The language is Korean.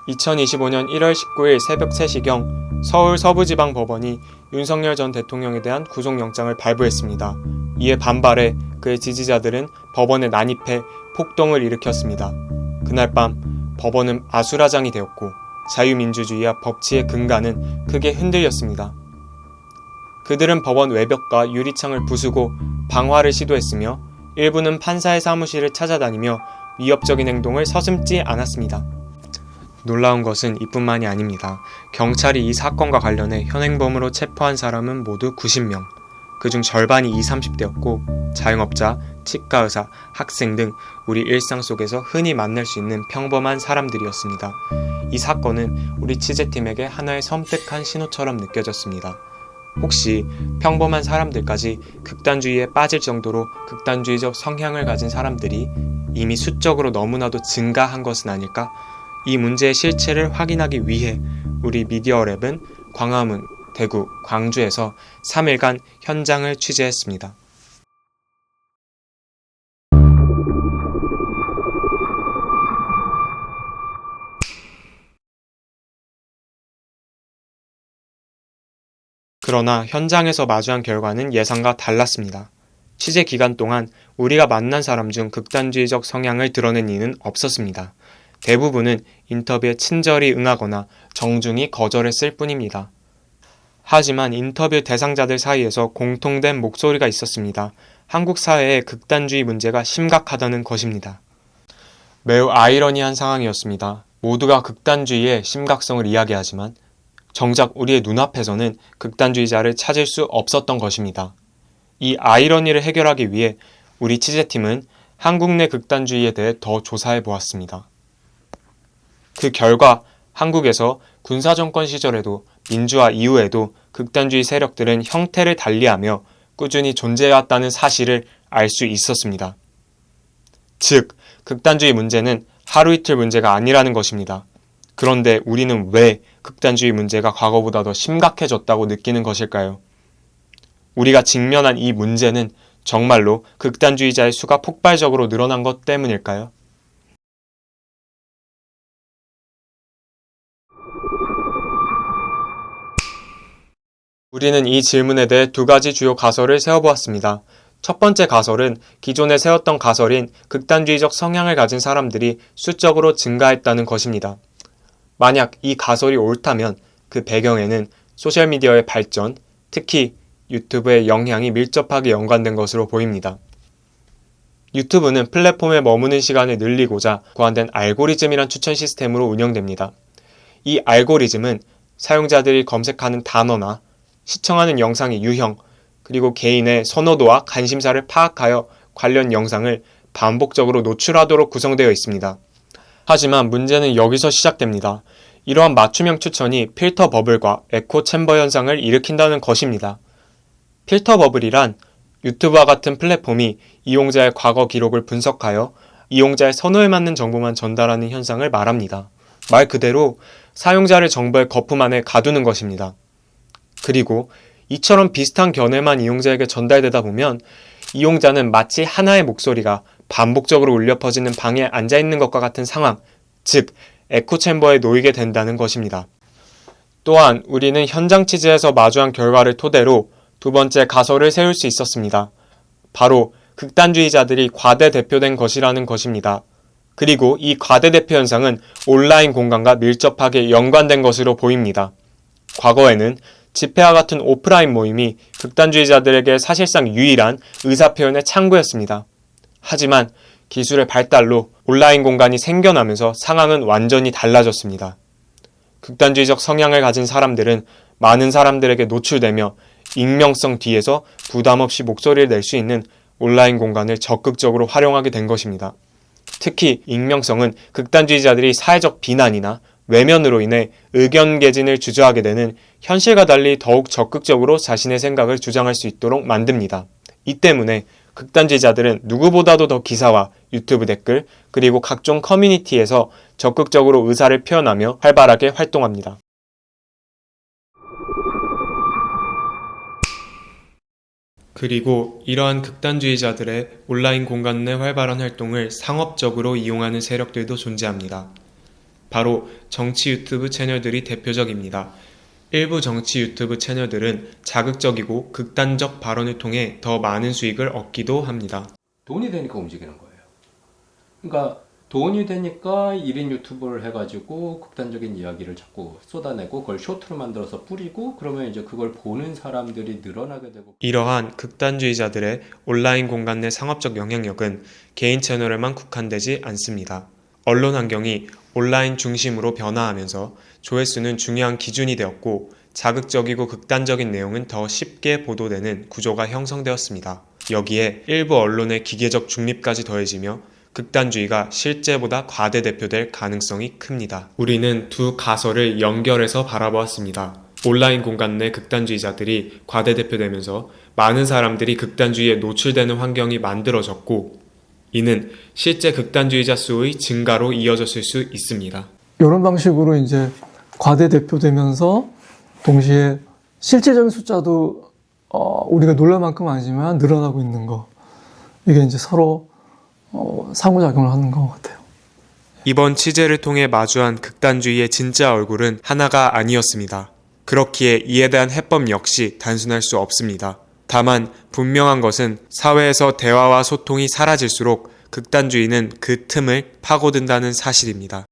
2025년 1월 19일 새벽 3시경 서울 서부지방법원이 윤석열 전 대통령에 대한 구속영장을 발부했습니다. 이에 반발해 그의 지지자들은 법원에 난입해 폭동을 일으켰습니다. 그날 밤 법원은 아수라장이 되었고 자유민주주의와 법치의 근간은 크게 흔들렸습니다. 그들은 법원 외벽과 유리창을 부수고 방화를 시도했으며 일부는 판사의 사무실을 찾아다니며 위협적인 행동을 서슴지 않았습니다. 놀라운 것은 이뿐만이 아닙니다. 경찰이 이 사건과 관련해 현행범으로 체포한 사람은 모두 90명, 그중 절반이 20, 30대였고 자영업자, 치과의사, 학생 등 우리 일상 속에서 흔히 만날 수 있는 평범한 사람들이었습니다. 이 사건은 우리 취재팀에게 하나의 섬뜩한 신호처럼 느껴졌습니다. 혹시 평범한 사람들까지 극단주의에 빠질 정도로 극단주의적 성향을 가진 사람들이 이미 수적으로 너무나도 증가한 것은 아닐까? 이 문제의 실체를 확인하기 위해 우리 미디어랩은 광화문, 대구, 광주에서 3일간 현장을 취재했습니다. 그러나 현장에서 마주한 결과는 예상과 달랐습니다. 취재 기간 동안 우리가 만난 사람 중 극단주의적 성향을 드러낸 이는 없었습니다. 대부분은 인터뷰에 친절히 응하거나 정중히 거절했을 뿐입니다. 하지만 인터뷰 대상자들 사이에서 공통된 목소리가 있었습니다. 한국 사회의 극단주의 문제가 심각하다는 것입니다. 매우 아이러니한 상황이었습니다. 모두가 극단주의의 심각성을 이야기하지만 정작 우리의 눈앞에서는 극단주의자를 찾을 수 없었던 것입니다. 이 아이러니를 해결하기 위해 우리 취재팀은 한국 내 극단주의에 대해 더 조사해 보았습니다. 그 결과 한국에서 군사정권 시절에도 민주화 이후에도 극단주의 세력들은 형태를 달리하며 꾸준히 존재해왔다는 사실을 알 수 있었습니다. 즉, 극단주의 문제는 하루 이틀 문제가 아니라는 것입니다. 그런데 우리는 왜 극단주의 문제가 과거보다 더 심각해졌다고 느끼는 것일까요? 우리가 직면한 이 문제는 정말로 극단주의자의 수가 폭발적으로 늘어난 것 때문일까요? 우리는 이 질문에 대해 두 가지 주요 가설을 세워보았습니다. 첫 번째 가설은 기존에 세웠던 가설인 극단주의적 성향을 가진 사람들이 수적으로 증가했다는 것입니다. 만약 이 가설이 옳다면 그 배경에는 소셜미디어의 발전, 특히 유튜브의 영향이 밀접하게 연관된 것으로 보입니다. 유튜브는 플랫폼에 머무는 시간을 늘리고자 고안된 알고리즘이란 추천 시스템으로 운영됩니다. 이 알고리즘은 사용자들이 검색하는 단어나 시청하는 영상의 유형, 그리고 개인의 선호도와 관심사를 파악하여 관련 영상을 반복적으로 노출하도록 구성되어 있습니다. 하지만 문제는 여기서 시작됩니다. 이러한 맞춤형 추천이 필터 버블과 에코 챔버 현상을 일으킨다는 것입니다. 필터 버블이란 유튜브와 같은 플랫폼이 이용자의 과거 기록을 분석하여 이용자의 선호에 맞는 정보만 전달하는 현상을 말합니다. 말 그대로 사용자를 정보의 거품 안에 가두는 것입니다. 그리고 이처럼 비슷한 견해만 이용자에게 전달되다 보면 이용자는 마치 하나의 목소리가 반복적으로 울려 퍼지는 방에 앉아 있는 것과 같은 상황, 즉 에코챔버에 놓이게 된다는 것입니다. 또한 우리는 현장 취재에서 마주한 결과를 토대로 두 번째 가설을 세울 수 있었습니다. 바로 극단주의자들이 과대대표된 것이라는 것입니다. 그리고 이 과대대표 현상은 온라인 공간과 밀접하게 연관된 것으로 보입니다. 과거에는 집회와 같은 오프라인 모임이 극단주의자들에게 사실상 유일한 의사표현의 창구였습니다. 하지만 기술의 발달로 온라인 공간이 생겨나면서 상황은 완전히 달라졌습니다. 극단주의적 성향을 가진 사람들은 많은 사람들에게 노출되며 익명성 뒤에서 부담 없이 목소리를 낼 수 있는 온라인 공간을 적극적으로 활용하게 된 것입니다. 특히 익명성은 극단주의자들이 사회적 비난이나 외면으로 인해 의견 개진을 주저하게 되는 현실과 달리 더욱 적극적으로 자신의 생각을 주장할 수 있도록 만듭니다. 이 때문에 극단주의자들은 누구보다도 더 기사와 유튜브 댓글 그리고 각종 커뮤니티에서 적극적으로 의사를 표현하며 활발하게 활동합니다. 그리고 이러한 극단주의자들의 온라인 공간 내 활발한 활동을 상업적으로 이용하는 세력들도 존재합니다. 바로 정치 유튜브 채널들이 대표적입니다. 일부 정치 유튜브 채널들은 자극적이고 극단적 발언을 통해 더 많은 수익을 얻기도 합니다. 돈이 되니까 움직이는 거예요. 그러니까 돈이 되니까 1인 유튜브를 해가지고 극단적인 이야기를 자꾸 쏟아내고 그걸 쇼트로 만들어서 뿌리고 그러면 이제 그걸 보는 사람들이 늘어나게 되고 이러한 극단주의자들의 온라인 공간 내 상업적 영향력은 개인 채널에만 국한되지 않습니다. 언론 환경이 온라인 중심으로 변화하면서 조회수는 중요한 기준이 되었고 자극적이고 극단적인 내용은 더 쉽게 보도되는 구조가 형성되었습니다. 여기에 일부 언론의 기계적 중립까지 더해지며 극단주의가 실제보다 과대대표될 가능성이 큽니다. 우리는 두 가설을 연결해서 바라보았습니다. 온라인 공간 내 극단주의자들이 과대대표되면서 많은 사람들이 극단주의에 노출되는 환경이 만들어졌고 이는 실제 극단주의자 수의 증가로 이어졌을 수 있습니다. 이런 방식으로 이제 과대대표되면서 동시에 실제적인 숫자도 우리가 놀랄 만큼 아니지만 늘어나고 있는 거. 이게 이제 서로 상호작용을 하는 것 같아요. 이번 취재를 통해 마주한 극단주의의 진짜 얼굴은 하나가 아니었습니다. 그렇기에 이에 대한 해법 역시 단순할 수 없습니다. 다만 분명한 것은 사회에서 대화와 소통이 사라질수록 극단주의는 그 틈을 파고든다는 사실입니다.